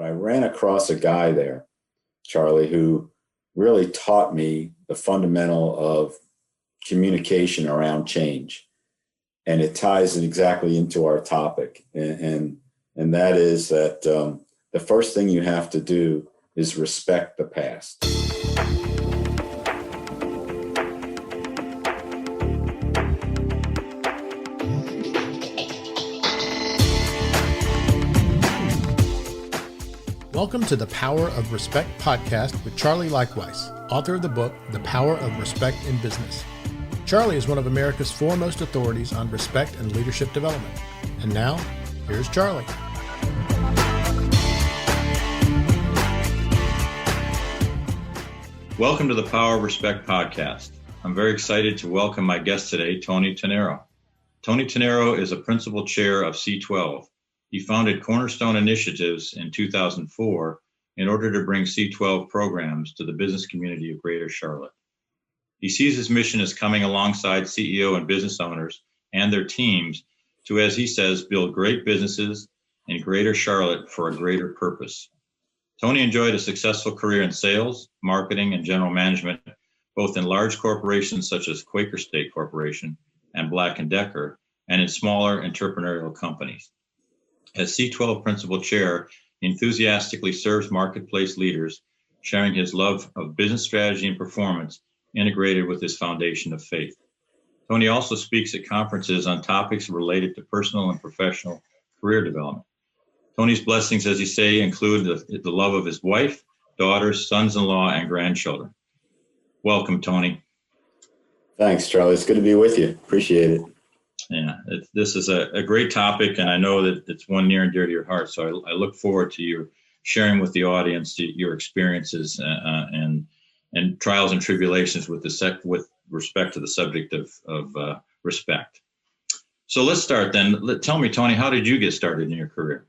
I ran across a guy there, Charlie, who really taught me the fundamental of communication around change. And it ties exactly into our topic. And that is that the first thing you have to do is respect the past. Welcome to the Power of Respect podcast with Charlie Likewise, author of the book, The Power of Respect in Business. Charlie is one of America's foremost authorities on respect and leadership development. And now, here's Charlie. Welcome to the Power of Respect podcast. I'm very excited to welcome my guest today, Tony Tennaro. Tony Tennaro is a principal chair of C12. He founded Cornerstone Initiatives in 2004 in order to bring C12 programs to the business community of Greater Charlotte. He sees his mission as coming alongside CEO and business owners and their teams to, as he says, build great businesses in Greater Charlotte for a greater purpose. Tony enjoyed a successful career in sales, marketing, and general management, both in large corporations such as Quaker State Corporation and Black & Decker, and in smaller entrepreneurial companies. As C12 Principal Chair, he enthusiastically serves marketplace leaders, sharing his love of business strategy and performance integrated with his foundation of faith. Tony also speaks at conferences on topics related to personal and professional career development. Tony's blessings, as you say, include the love of his wife, daughters, sons-in-law, and grandchildren. Welcome, Tony. Thanks, Charlie. It's good to be with you. Appreciate it. Yeah, this is a great topic, and I know that it's one near and dear to your heart. So I look forward to you sharing with the audience your experiences and trials and tribulations with respect to the subject of respect. So let's start then. Tell me, Tony, how did you get started in your career?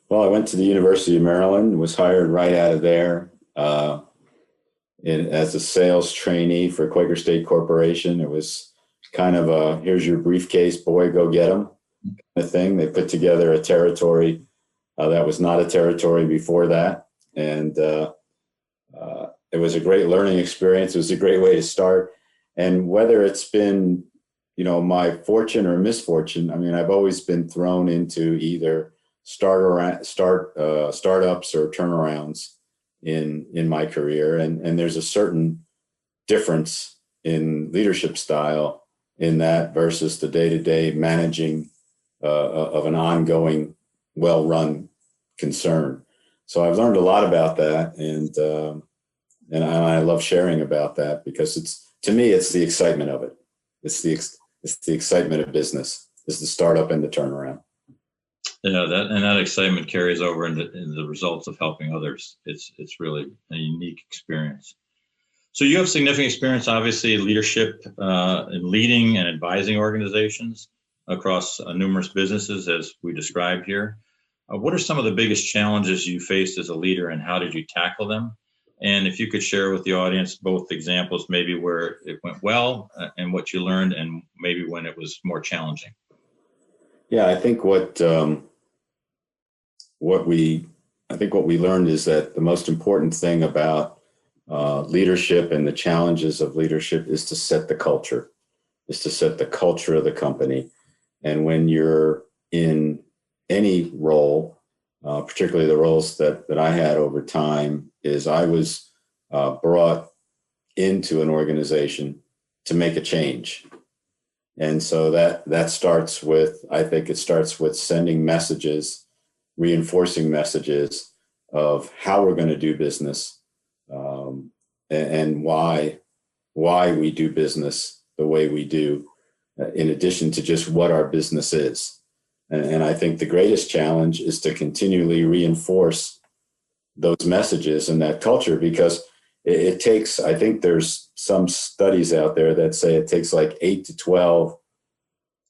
Well, I went to the University of Maryland, was hired right out of there as a sales trainee for Quaker State Corporation. It was kind of a, here's your briefcase, boy, go get them kind of thing. They put together a territory that was not a territory before that. And it was a great learning experience. It was a great way to start. And whether it's been, my fortune or misfortune, I mean, I've always been thrown into either startups or turnarounds in my career. And there's a certain difference in leadership style in that versus the day-to-day managing of an ongoing, well-run concern. So I've learned a lot about that, and I love sharing about that because to me, it's the excitement of it. It's the excitement of business. It's the startup and the turnaround. Yeah, that excitement carries over into the results of helping others. It's really a unique experience. So you have significant experience, obviously, in leadership, in leading and advising organizations across numerous businesses, as we described here. What are some of the biggest challenges you faced as a leader, and how did you tackle them? And if you could share with the audience both examples, maybe where it went well and what you learned, and maybe when it was more challenging. Yeah, I think what we learned is that the most important thing about leadership and the challenges of leadership is to set the culture, of the company. And when you're in any role, particularly the roles that I had over time, is I was brought into an organization to make a change. And so that starts with, I think it starts with sending messages, reinforcing messages of how we're going to do business, and why we do business the way we do, in addition to just what our business is. And I think the greatest challenge is to continually reinforce those messages and that culture, because it takes, I think there's some studies out there that say it takes like 8 to 12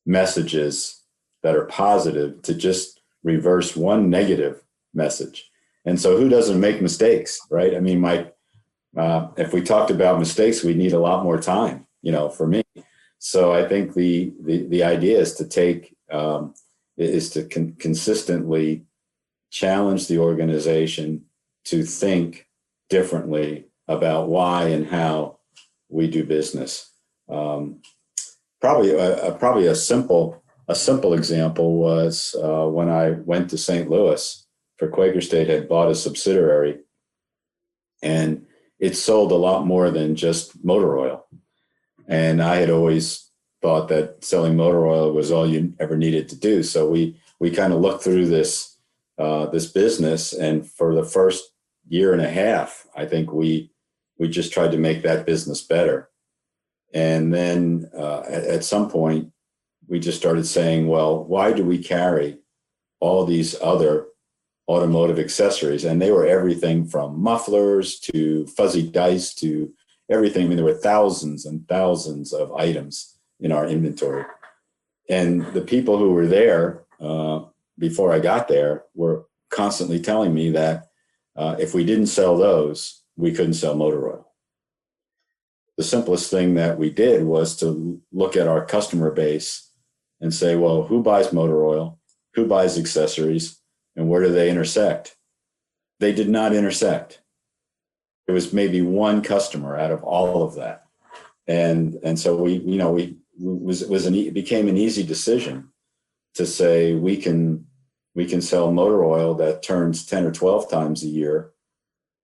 messages that are positive to just reverse one negative message. And so who doesn't make mistakes, right? I mean, if we talked about mistakes, we'd need a lot more time, for me. So I think the idea is to take, consistently challenge the organization to think differently about why and how we do business. Probably a simple example was when I went to St. Louis for Quaker State had bought a subsidiary, and it sold a lot more than just motor oil. And I had always thought that selling motor oil was all you ever needed to do. So we kind of looked through this business, and for the first year and a half, I think we just tried to make that business better. And then at some point, we just started saying, well, why do we carry all these other automotive accessories? And they were everything from mufflers to fuzzy dice to everything. I mean, there were thousands and thousands of items in our inventory. And the people who were there before I got there were constantly telling me that if we didn't sell those, we couldn't sell motor oil. The simplest thing that we did was to look at our customer base and say, well, who buys motor oil? Who buys accessories? And where do they intersect? They did not intersect. It was maybe one customer out of all of that. And so it became an easy decision to say we can sell motor oil that turns 10 or 12 times a year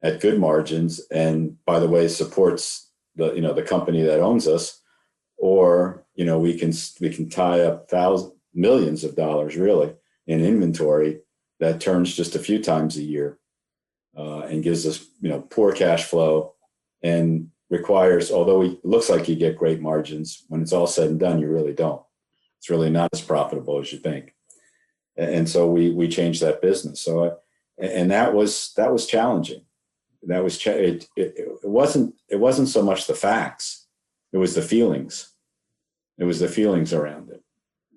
at good margins, and by the way, supports the company that owns us, or we can tie up millions of dollars really in inventory that turns just a few times a year and gives us poor cash flow and requires, although it looks like you get great margins, when it's all said and done, you really don't. It's really not as profitable as you think. And so we changed that business. So and that was challenging. That was it wasn't so much the facts, it was the feelings. It was the feelings around it.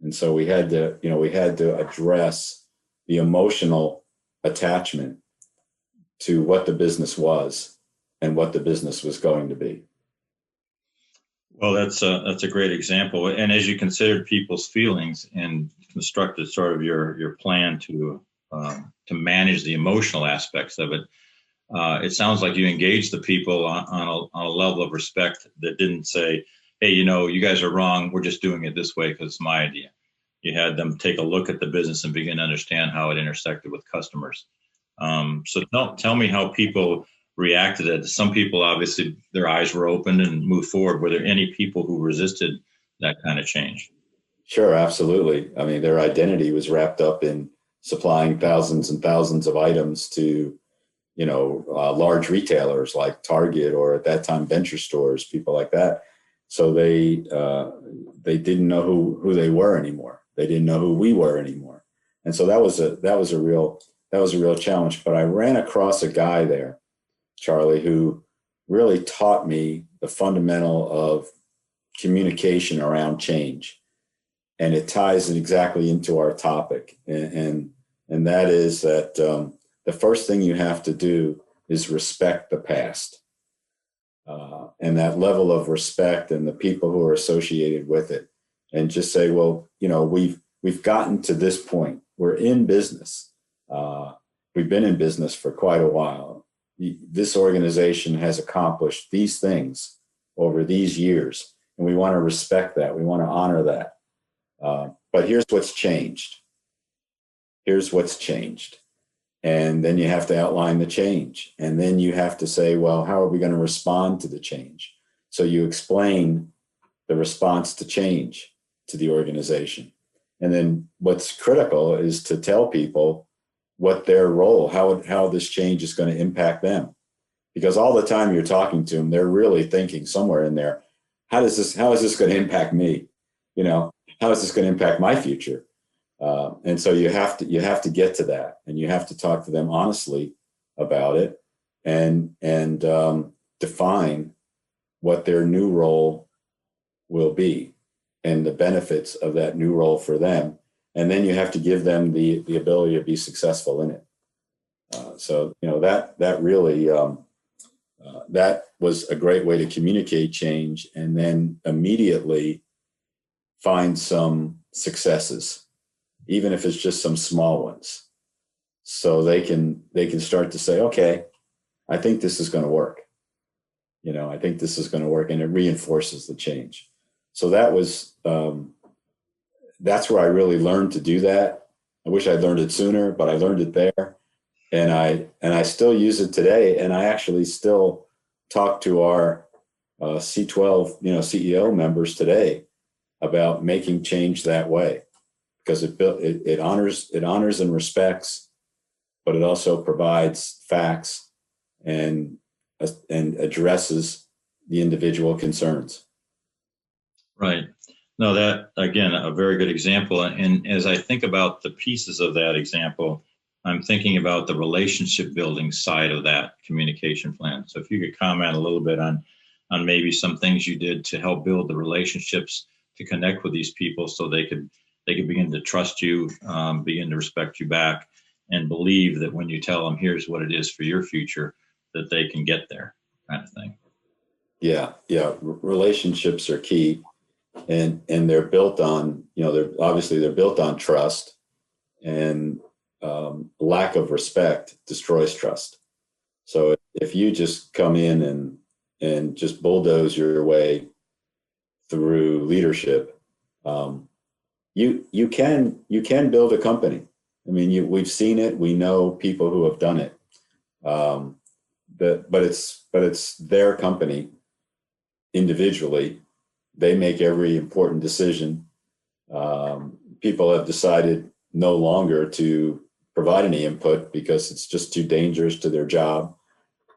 And so we had to address the emotional attachment to what the business was and what the business was going to be. Well, that's a great example. And as you considered people's feelings and constructed sort of your plan to manage the emotional aspects of it, it sounds like you engaged the people on a level of respect that didn't say, hey, you guys are wrong. We're just doing it this way because it's my idea. You had them take a look at the business and begin to understand how it intersected with customers. So tell me how people reacted to it. Some people, obviously, their eyes were open and moved forward. Were there any people who resisted that kind of change? Sure, absolutely. I mean, their identity was wrapped up in supplying thousands and thousands of items to large retailers like Target, or at that time venture stores, people like that. So they didn't know who they were anymore. They didn't know who we were anymore. And so that was a real challenge. But I ran across a guy there, Charlie, who really taught me the fundamental of communication around change. And it ties it exactly into our topic. And that is that the first thing you have to do is respect the past. And that level of respect and the people who are associated with it, and just say, well, we've gotten to this point. We're in business. We've been in business for quite a while. This organization has accomplished these things over these years, and we want to respect that. We want to honor that. But here's what's changed. Here's what's changed. And then you have to outline the change. And then you have to say, well, how are we going to respond to the change? So you explain the response to change to the organization. And then what's critical is to tell people what their role, how this change is going to impact them. Because all the time you're talking to them, they're really thinking somewhere in there, how is this going to impact me? How is this going to impact my future? And so you have to get to that, and you have to talk to them honestly about it, and define what their new role will be and the benefits of that new role for them. And then you have to give them the ability to be successful in it. So that really that was a great way to communicate change, and then immediately find some successes, even if it's just some small ones. so they can start to say, okay, I think this is going to work. I think this is going to work, and it reinforces the change. So that's where I really learned to do that. I wish I'd learned it sooner, but I learned it there, and I still use it today. And I actually still talk to our C12, CEO members today about making change that way, because it honors and respects, but it also provides facts and addresses the individual concerns. Right. No, that, again, a very good example. And as I think about the pieces of that example, I'm thinking about the relationship building side of that communication plan. So if you could comment a little bit on maybe some things you did to help build the relationships to connect with these people, so they could begin to trust you, begin to respect you back, and believe that when you tell them, here's what it is for your future, that they can get there, kind of thing. Yeah. Relationships are key, and they're built on, they're built on trust, and lack of respect destroys trust. So if you just come in and just bulldoze your way through leadership, you can build a company. I mean, we've seen it. We know people who have done it. But it's their company individually. They make every important decision. People have decided no longer to provide any input because it's just too dangerous to their job.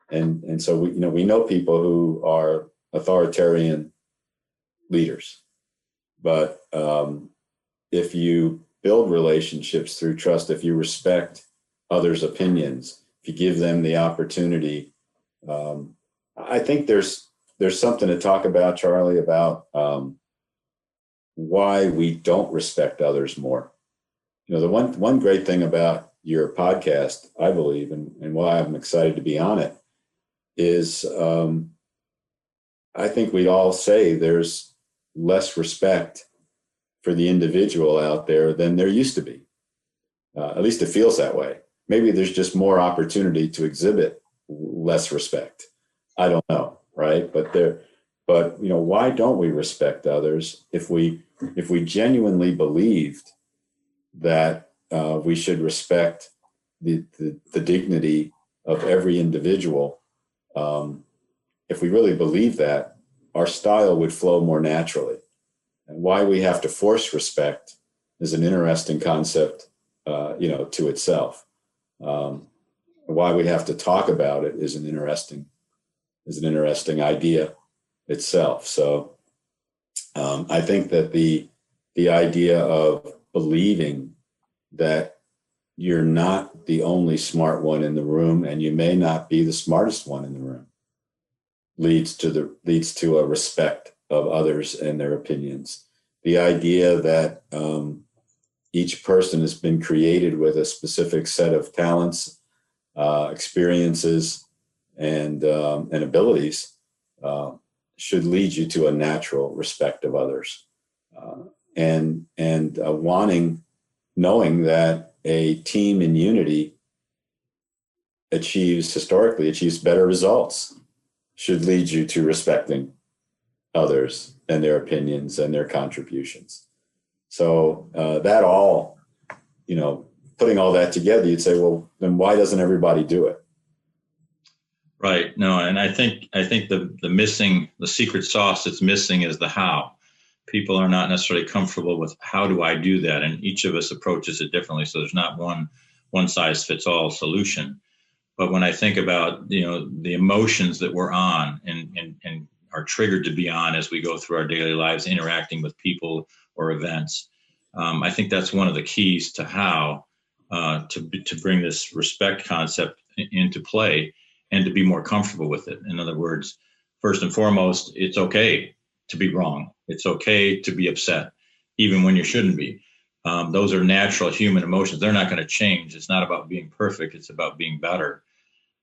And so we know people who are authoritarian leaders. But if you build relationships through trust, if you respect others' opinions, if you give them the opportunity, I think there's something to talk about, Charlie, about why we don't respect others more. The one great thing about your podcast, I believe, and why I'm excited to be on it, is I think we all say there's less respect for the individual out there than there used to be. At least it feels that way. Maybe there's just more opportunity to exhibit less respect. I don't know, right? But why don't we respect others if we genuinely believed that we should respect the dignity of every individual? If we really believe that, our style would flow more naturally. And why we have to force respect is an interesting concept, to itself. Why we have to talk about it is an interesting idea itself. So I think that the idea of believing that you're not the only smart one in the room, and you may not be the smartest one in the room, leads to a respect of others and their opinions. The idea that each person has been created with a specific set of talents, experiences, and abilities should lead you to a natural respect of others, and knowing that a team in unity historically achieves better results should lead you to respecting others and their opinions and their contributions. So that all, putting all that together, you'd say, well, then why doesn't everybody do it? Right. No, and I think the secret sauce that's missing is the how. People are not necessarily comfortable with how do I do that, and each of us approaches it differently. So there's not one size fits all solution. But when I think about the emotions that we're on and are triggered to be on as we go through our daily lives, interacting with people or events, I think that's one of the keys to how to bring this respect concept into play and to be more comfortable with it. In other words, first and foremost, it's okay to be wrong. It's okay to be upset, even when you shouldn't be. Those are natural human emotions. They're not going to change. It's not about being perfect. It's about being better.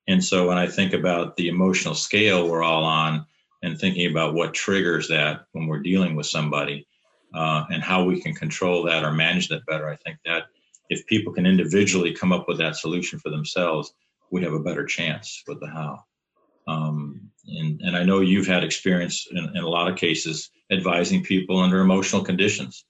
And so when I think about the emotional scale we're all on, and thinking about what triggers that when we're dealing with somebody, and how we can control that or manage that better, I think that if people can individually come up with that solution for themselves, we have a better chance with the how. And I know you've had experience in a lot of cases advising people under emotional conditions.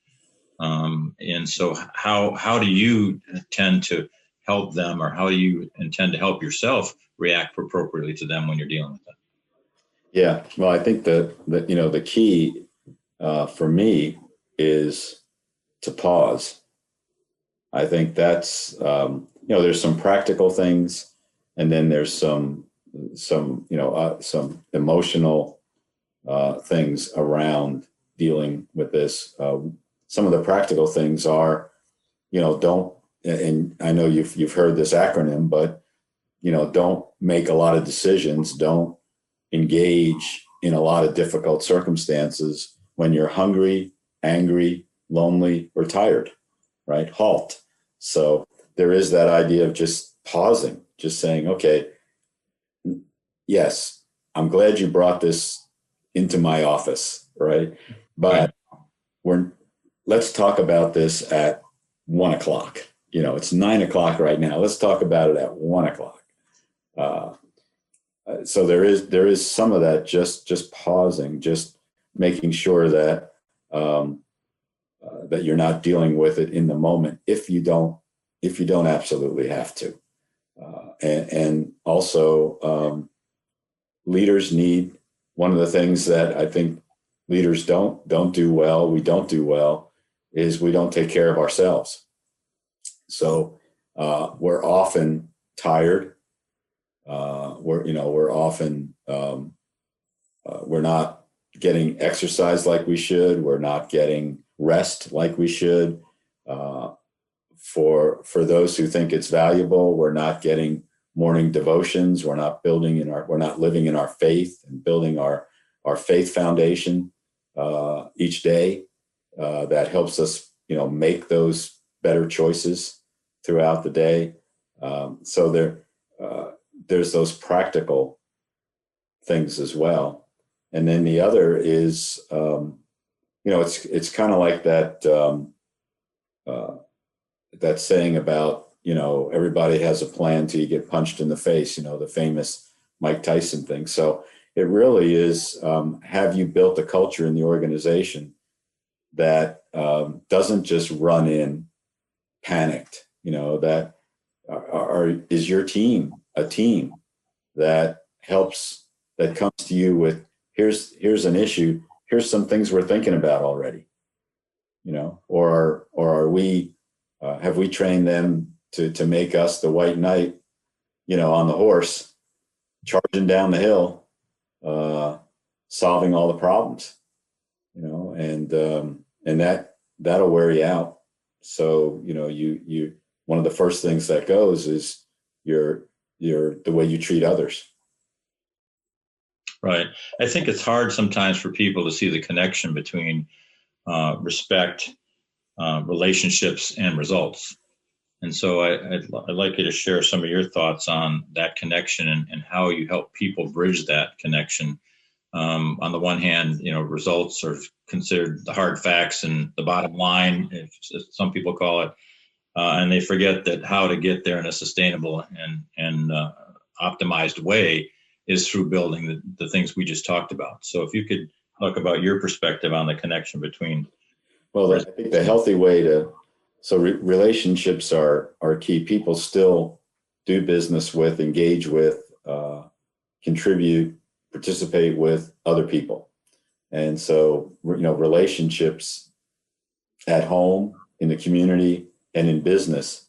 And so how do you tend to help them, or how do you intend to help yourself react appropriately to them when you're dealing with them? Yeah, well, I think the key for me is to pause. I think that's there's some practical things, and then there's some emotional things around dealing with this. Some of the practical things are, don't, and I know you've heard this acronym, but don't make a lot of decisions. Don't engage in a lot of difficult circumstances when you're hungry, angry, lonely, or tired, right? Halt. So there is that idea of just pausing, just saying, okay, yes, I'm glad you brought this into my office, right? But let's talk about this at 1 o'clock. It's 9 o'clock right now. Let's talk about it at 1 o'clock. So there is some of that, just pausing, just making sure that that you're not dealing with it in the moment if you don't absolutely have to. And also leaders need, one of the things that I think leaders don't do well, we don't do well, is we don't take care of ourselves. So we're often tired. We're often we're not getting exercise like we should. We're not getting rest like we should. For those who think it's valuable, we're not getting morning devotions. We're not living in our faith and building our faith foundation each day. That helps us, make those better choices throughout the day. So there's those practical things as well. And then the other is, it's kind of like that saying about, everybody has a plan till you get punched in the face, the famous Mike Tyson thing. So it really is, have you built a culture in the organization that doesn't just run in panicked, that is your team a team that comes to you with, here's an issue, here's some things we're thinking about already, or are we, have we trained them to make us the white knight, on the horse, charging down the hill, solving all the problems, and that'll wear you out. So, you one of the first things that goes is the way you treat others. Right. I think it's hard sometimes for people to see the connection between respect, relationships, and results. And so I'd like you to share some of your thoughts on that connection and how you help people bridge that connection. On the one hand, results are considered the hard facts and the bottom line, if some people call it, and they forget that how to get there in a sustainable and optimized way is through building the things we just talked about. So if you could talk about your perspective on the connection between. Well, I think the healthy way relationships are key. People still do business with, engage with, contribute, participate with other people. And so, relationships at home, in the community, and in business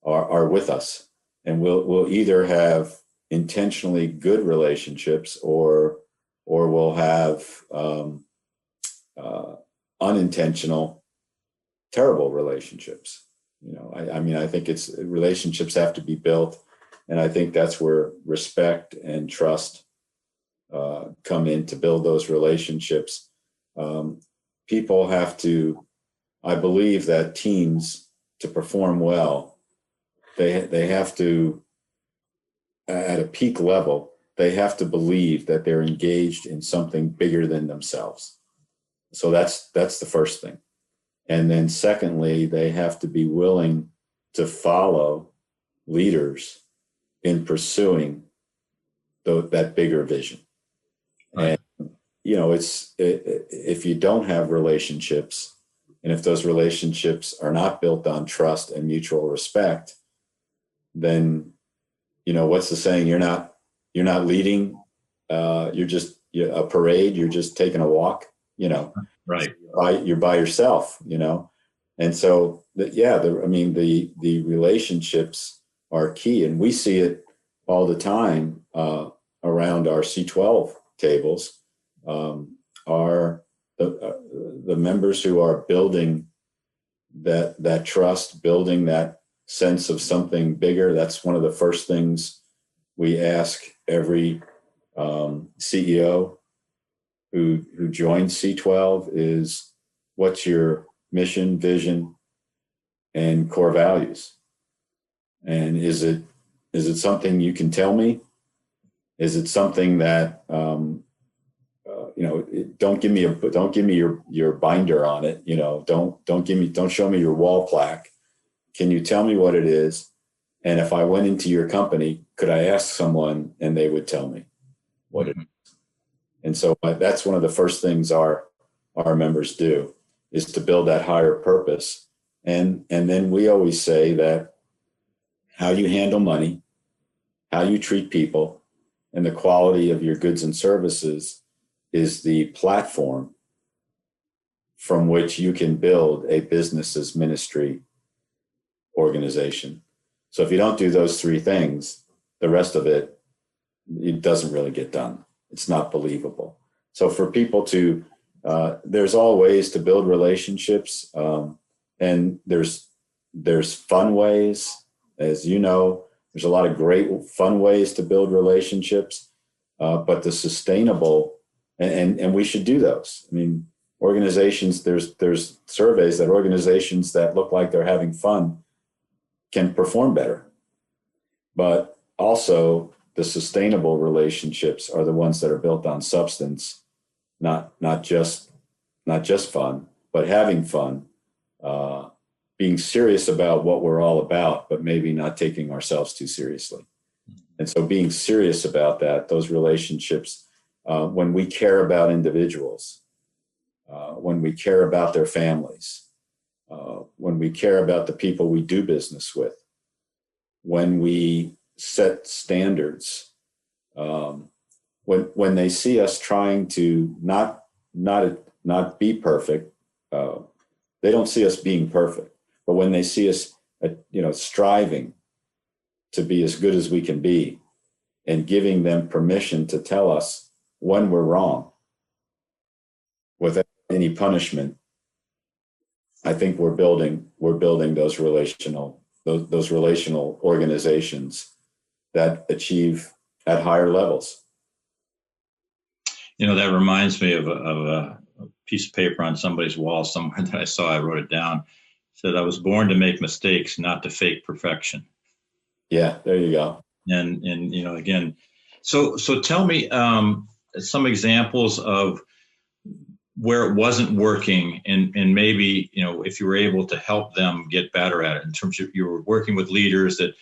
are with us. And we'll either have intentionally good relationships or we'll have unintentional terrible relationships. I think relationships have to be built, and I think that's where respect and trust come in to build those relationships. People have to, I believe that teams, to perform well, they have to, at a peak level, they have to believe that they're engaged in something bigger than themselves. So that's the first thing. And then secondly, they have to be willing to follow leaders in pursuing that bigger vision. Right. And, if you don't have relationships, and if those relationships are not built on trust and mutual respect, then, what's the saying? You're not leading. You're just a parade. You're just taking a walk, Right. You're by yourself, And so the relationships are key, and we see it all the time around our C12 tables. Are the members who are building that trust, building that sense of something bigger. That's one of the first things we ask every CEO who joins C12 is, what's your mission, vision, and core values? And is it something you can tell me? Is it something that don't give me your binder on it. Don't show me your wall plaque. Can you tell me what it is? And if I went into your company, could I ask someone and they would tell me what it is? And so that's one of the first things our members do, is to build that higher purpose. And then we always say that how you handle money, how you treat people, and the quality of your goods and services is the platform from which you can build a business as ministry organization. So if you don't do those three things, the rest of it doesn't really get done. It's not believable. So for people to, there's all ways to build relationships, and there's fun ways, as you know. There's a lot of great fun ways to build relationships, but the sustainable, and we should do those. I mean, organizations, there's surveys that organizations that look like they're having fun can perform better. But also the sustainable relationships are the ones that are built on substance, not just fun, but having fun, being serious about what we're all about, but maybe not taking ourselves too seriously. And so being serious about that, those relationships, when we care about individuals, when we care about their families, when we care about the people we do business with, when we set standards, when they see us trying to not be perfect, they don't see us being perfect. But when they see us, striving to be as good as we can be, and giving them permission to tell us when we're wrong without any punishment, I think we're building those relational organizations that achieve at higher levels. That reminds me of a piece of paper on somebody's wall somewhere that I saw. I wrote it down. It said, "I was born to make mistakes, not to fake perfection." Yeah, there you go. And again, so tell me some examples of where it wasn't working, and maybe, if you were able to help them get better at it, in terms of you were working with leaders that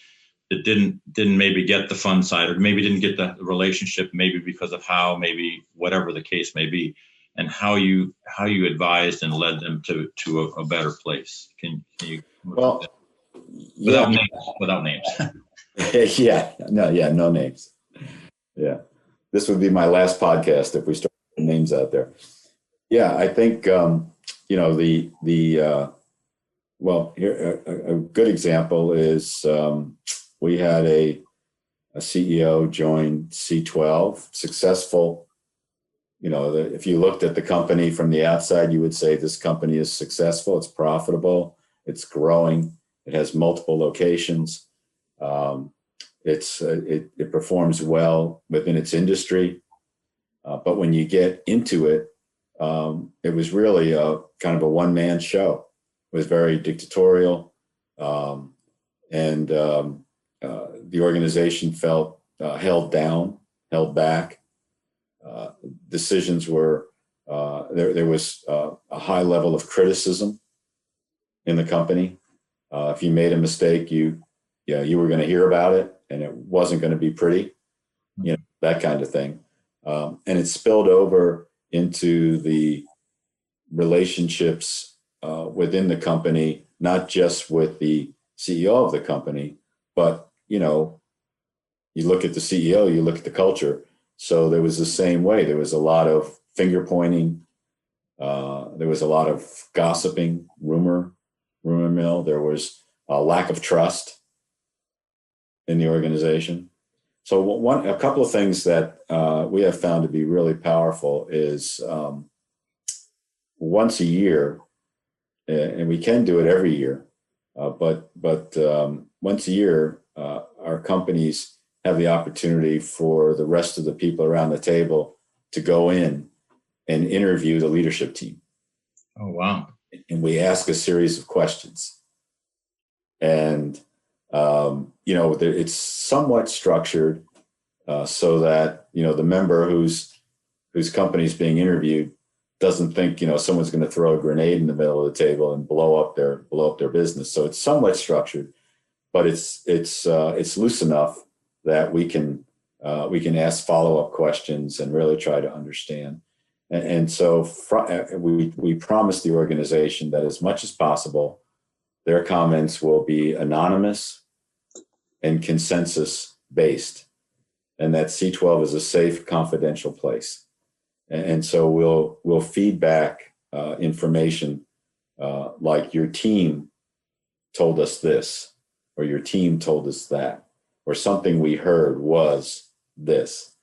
didn't maybe get the fun side, or maybe didn't get the relationship, maybe because of how, maybe whatever the case may be, and how you advised and led them to a better place. Can you? Well, without names. No names. Yeah, this would be my last podcast if we start putting names out there. Yeah, I think here a good example is we had a CEO join C12, successful. If you looked at the company from the outside, you would say this company is successful, it's profitable, it's growing, it has multiple locations, it performs well within its industry. But when you get into it, it was really a kind of a one-man show. It was very dictatorial, and the organization felt held back. Decisions were there was a high level of criticism in the company, If you made a mistake, you were going to hear about it, and it wasn't going to be pretty, that kind of thing. And it spilled over into the relationships within the company, not just with the CEO of the company, but you look at the CEO, you look at the culture. So there was the same way. There was a lot of finger pointing. There was a lot of gossiping, rumor mill. There was a lack of trust in the organization. So a couple of things that we have found to be really powerful is once a year, and we can do it every year, but once a year, our companies have the opportunity for the rest of the people around the table to go in and interview the leadership team. Oh, wow. And we ask a series of questions. And, it's somewhat structured so that, the member whose company is being interviewed doesn't think, someone's going to throw a grenade in the middle of the table and blow up their business. So it's somewhat structured, but it's loose enough that we can ask follow-up questions and really try to understand. And so we promise the organization that as much as possible, their comments will be anonymous and consensus based, and that C12 is a safe, confidential place. And so we'll feed back information like your team told us this, or your team told us that, or something we heard was this.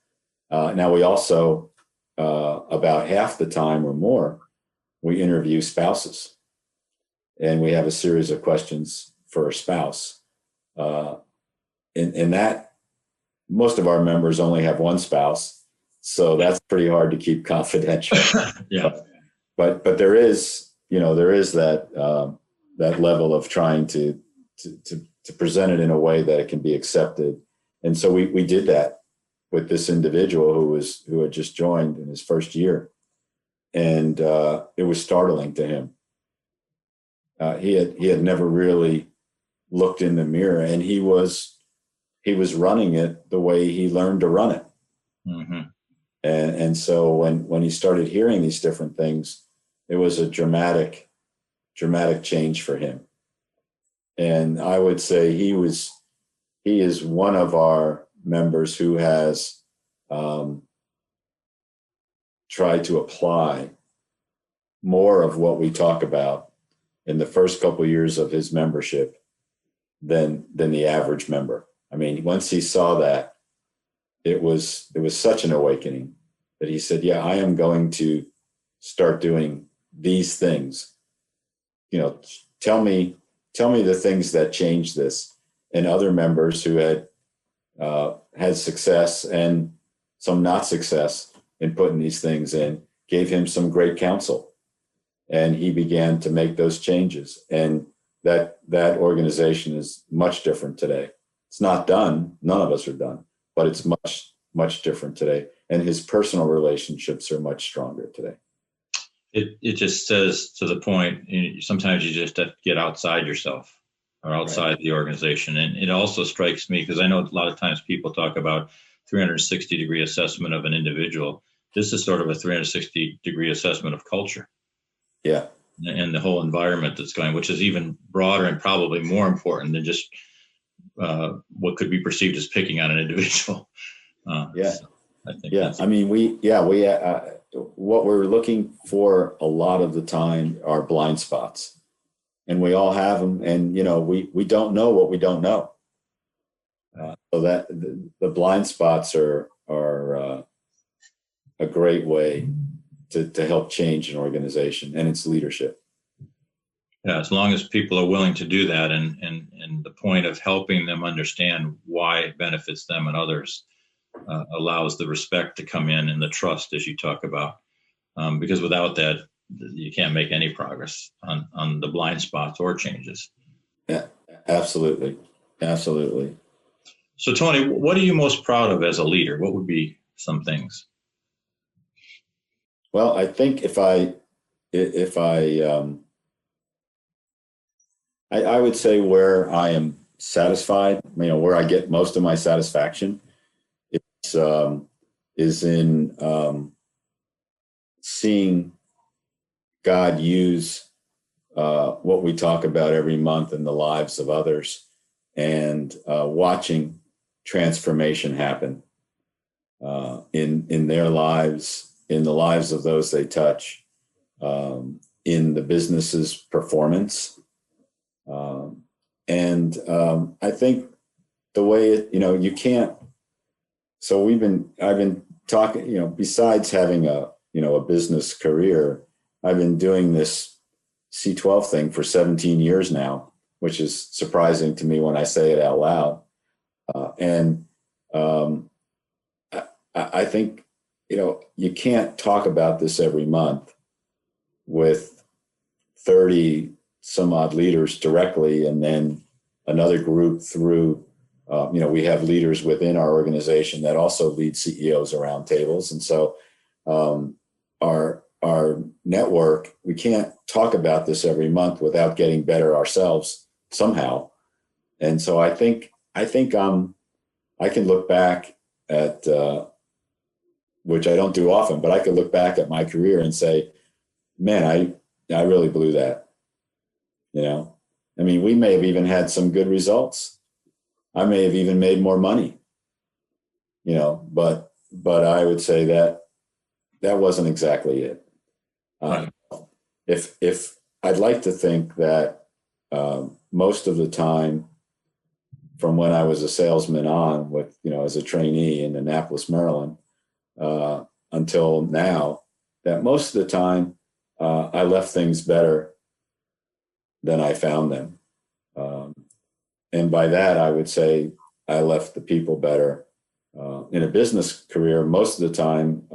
Now we also, about half the time or more, we interview spouses, and we have a series of questions for a spouse. And that most of our members only have one spouse, so that's pretty hard to keep confidential. Yeah. But there is that level of trying to present it in a way that it can be accepted. And so we did that with this individual who had just joined in his first year, and it was startling to him. He had never really looked in the mirror, and he was running it the way he learned to run it. Mm-hmm. And so when he started hearing these different things, it was a dramatic change for him. And I would say he is one of our members who has tried to apply more of what we talk about in the first couple of years of his membership than the average member. I mean, once he saw that, it was such an awakening that he said, yeah, I am going to start doing these things. Tell me the things that changed this. And other members who had success and some not success in putting these things in gave him some great counsel. And he began to make those changes. And that organization is much different today. It's not done. None of us are done, but it's much, much different today. And his personal relationships are much stronger today. It just says to the point, sometimes you just have to get outside yourself or outside the organization. And it also strikes me, because I know a lot of times people talk about 360-degree assessment of an individual. This is sort of a 360-degree assessment of culture. Yeah. And the whole environment that's going, which is even broader and probably more important than just what could be perceived as picking on an individual. So I think I mean, what we're looking for a lot of the time are blind spots, and we all have them. And, we don't know what we don't know. So that the blind spots are a great way to help change an organization and its leadership. Yeah, as long as people are willing to do that, and the point of helping them understand why it benefits them and others allows the respect to come in and the trust, as you talk about, because without that, you can't make any progress on the blind spots or changes. Yeah, absolutely. Absolutely. So, Tony, what are you most proud of as a leader? What would be some things? Well, I think I would say where I am satisfied, where I get most of my satisfaction is, is in seeing God use what we talk about every month in the lives of others, and watching transformation happen in their lives, in the lives of those they touch, in the business's performance. I think the way you can't. So I've been talking, besides having a business career, I've been doing this C12 thing for 17 years now, which is surprising to me when I say it out loud. I think, you can't talk about this every month with 30 some odd leaders directly, and then another group through, we have leaders within our organization that also lead CEOs around tables. And so our network, we can't talk about this every month without getting better ourselves somehow. And so I think I can look back at, which I don't do often, but I could look back at my career and say, man, I really blew that. We may have even had some good results. I may have even made more money, but I would say that wasn't exactly it. If I'd like to think that most of the time from when I was a salesman on with, as a trainee in Annapolis, Maryland, until now, that most of the time I left things better than I found them. And by that, I would say I left the people better. In a business career, most of the time,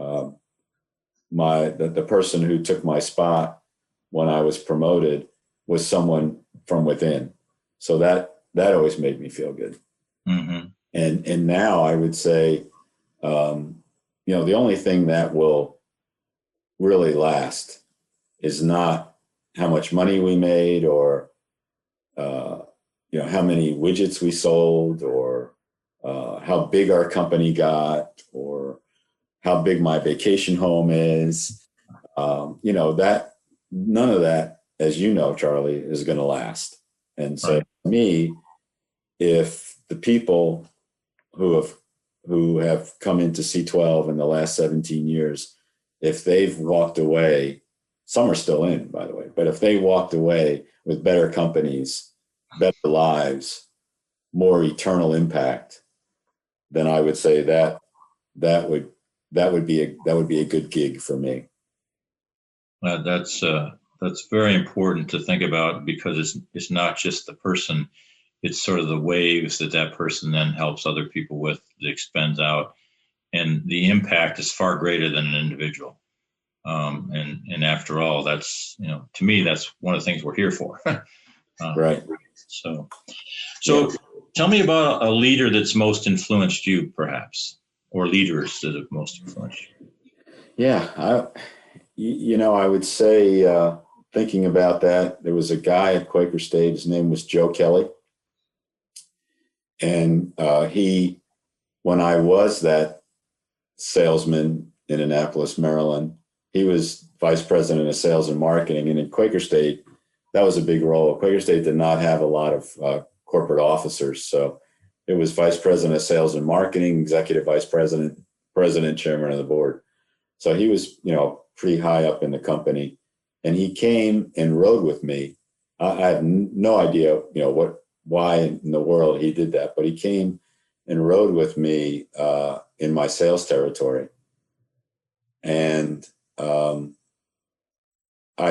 the person who took my spot when I was promoted was someone from within. So that always made me feel good. Mm-hmm. And now I would say, the only thing that will really last is not how much money we made, or how many widgets we sold, or how big our company got, or how big my vacation home is. That none of that, as you know, Charlie, is going to last. And so, for me, if the people who have come into C12 in the last 17 years, if they've walked away, some are still in, by the way, but if they walked away with better companies, better lives, more eternal impact, then I would say that would be a good gig for me. That's very important to think about, because it's not just the person, it's sort of the waves that person then helps other people with, that expends out, and the impact is far greater than an individual. And after all, that's, to me, that's one of the things we're here for. Right. So yeah. Tell me about a leader that's most influenced you, perhaps, or leaders that have most influenced you. Yeah. I would say, thinking about that, there was a guy at Quaker State, his name was Joe Kelly. And when I was that salesman in Annapolis, Maryland, he was vice president of sales and marketing. And in Quaker State, that was a big role. Quaker State did not have a lot of corporate officers. So it was vice president of sales and marketing, executive vice president, president, chairman of the board. So he was, pretty high up in the company. And he came and rode with me. I have no idea, why in the world he did that, but he came and rode with me in my sales territory. And I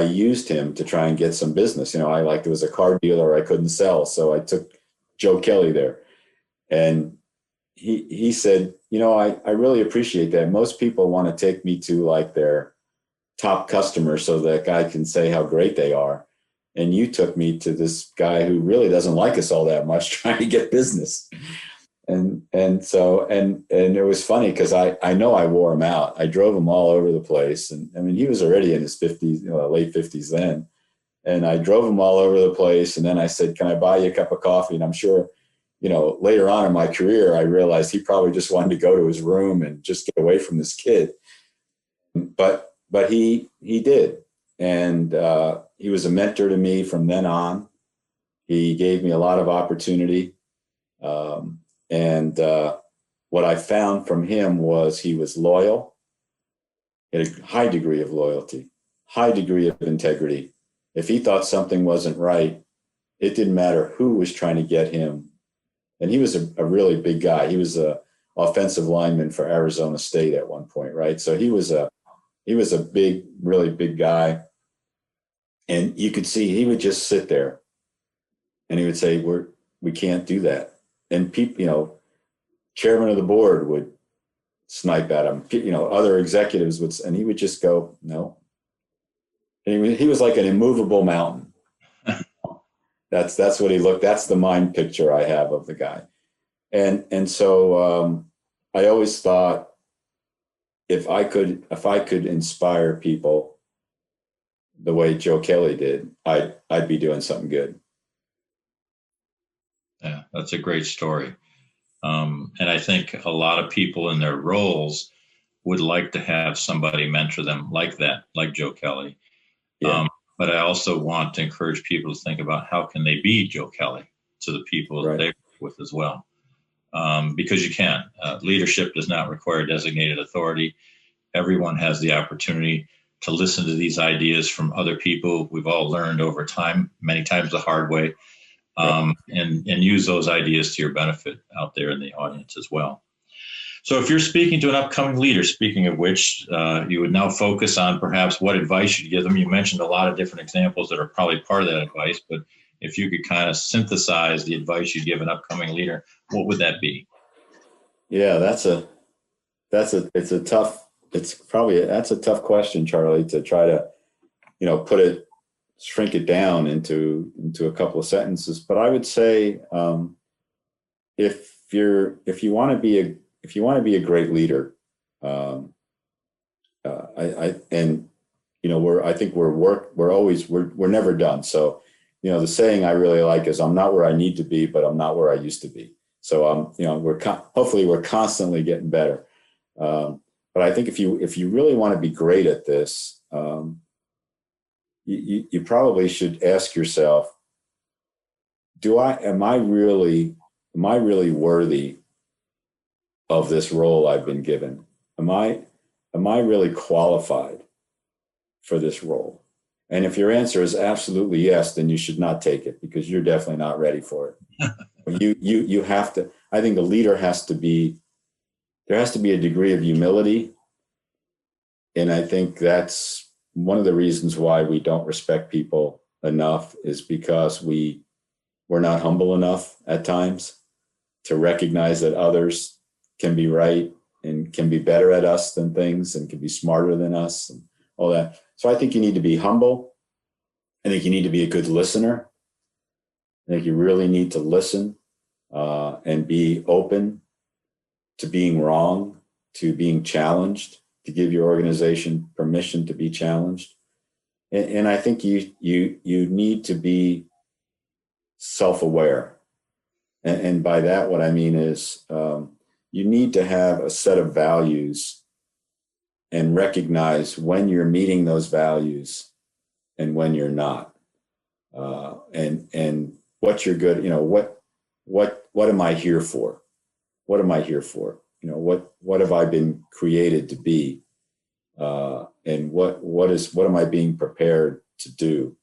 used him to try and get some business. It was a car dealer I couldn't sell. So I took Joe Kelly there. And he said, I really appreciate that. Most people want to take me to like their top customer so that guy can say how great they are. And you took me to this guy who really doesn't like us all that much, trying to get business. And it was funny because I know I wore him out. I drove him all over the place. And he was already in his 50s, late 50s then. And I drove him all over the place. And then I said, can I buy you a cup of coffee? And I'm sure, later on in my career, I realized he probably just wanted to go to his room and just get away from this kid. But he did. And he was a mentor to me from then on. He gave me a lot of opportunity. And what I found from him was he was loyal, he had a high degree of loyalty, high degree of integrity. If he thought something wasn't right, it didn't matter who was trying to get him. And he was a really big guy. He was a offensive lineman for Arizona State at one point, right? So he was a big, really big guy. And you could see he would just sit there and he would say, we can't do that. And people, chairman of the board would snipe at him, other executives would, and he would just go, no. And he was like an immovable mountain. That's what he looked. That's the mind picture I have of the guy. And so I always thought if I could inspire people the way Joe Kelly did, I'd be doing something good. Yeah, that's a great story. And I think a lot of people in their roles would like to have somebody mentor them like that, like Joe Kelly. Yeah. But I also want to encourage people to think about how can they be Joe Kelly to the people that they work with as well. Because you can. Leadership does not require designated authority. Everyone has the opportunity to listen to these ideas from other people. We've all learned over time, many times the hard way, and use those ideas to your benefit out there in the audience as well. So if you're speaking to an upcoming leader, speaking of which, you would now focus on perhaps what advice you'd give them. You mentioned a lot of different examples that are probably part of that advice, but if you could kind of synthesize the advice you'd give an upcoming leader, what would that be? Yeah, that's a tough question, Charlie, to try to, shrink it down into a couple of sentences. But I would say, if you want to be a great leader, I think we're never done. So, the saying I really like is, I'm not where I need to be, but I'm not where I used to be. So hopefully we're constantly getting better. But I think if you really want to be great at this, you probably should ask yourself, am I really worthy of this role I've been given? Am I really qualified for this role? And if your answer is absolutely yes, then you should not take it, because you're definitely not ready for it. You have to, I think the leader there has to be a degree of humility. And I think that's one of the reasons why we don't respect people enough, is because we're not humble enough at times to recognize that others can be right and can be better at us than things and can be smarter than us and all that. So I think you need to be humble. I think you need to be a good listener. I think you really need to listen and be open to being wrong, to being challenged, to give your organization permission to be challenged. And I think you need to be self-aware. And by that, what I mean is you need to have a set of values and recognize when you're meeting those values and when you're not. And what you're good, what am I here for? What am I here for? What have I been created to be? And what am I being prepared to do?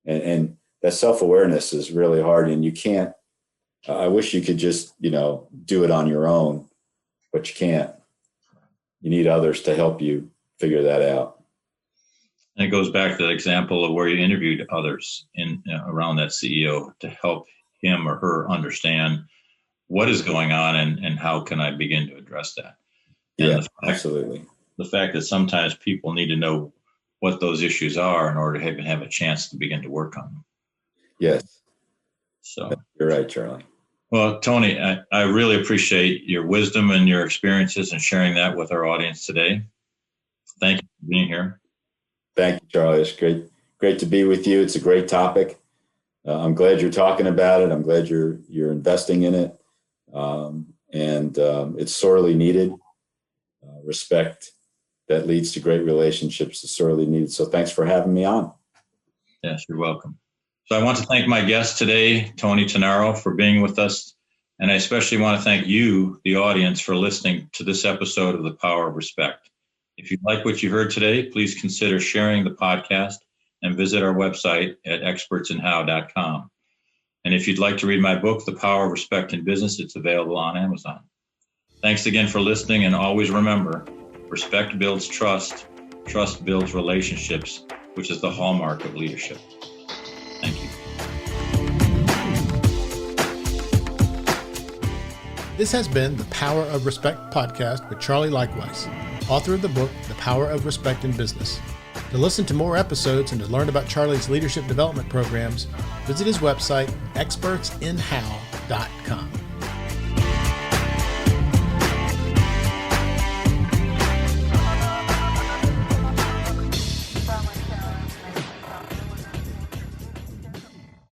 And that self-awareness is really hard, and you can't, I wish you could just, do it on your own, but you can't. You need others to help you figure that out. And it goes back to the example of where you interviewed others around that CEO to help him or her understand what is going on and how can I begin to address that. And absolutely. The fact that sometimes people need to know what those issues are in order to even have a chance to begin to work on them. Yes. So you're right, Charlie. Well, Tony, I really appreciate your wisdom and your experiences and sharing that with our audience today. Thank you for being here. Thank you, Charlie. It's great Great to be with you. It's a great topic. I'm glad you're talking about it. I'm glad you're investing in it. It's sorely needed. Respect that leads to great relationships is sorely needed. So thanks for having me on. Yes, you're welcome. So I want to thank my guest today, Tony Tennaro, for being with us. And I especially want to thank you, the audience, for listening to this episode of The Power of Respect. If you like what you heard today, please consider sharing the podcast and visit our website at expertsinhow.com. And if you'd like to read my book, The Power of Respect in Business, it's available on Amazon. Thanks again for listening, and always remember, respect builds trust, trust builds relationships, which is the hallmark of leadership. Thank you. This has been the Power of Respect podcast with Charlie Likewise, author of the book, The Power of Respect in Business. To listen to more episodes and to learn about Charlie's leadership development programs, visit his website, expertsinhow.com.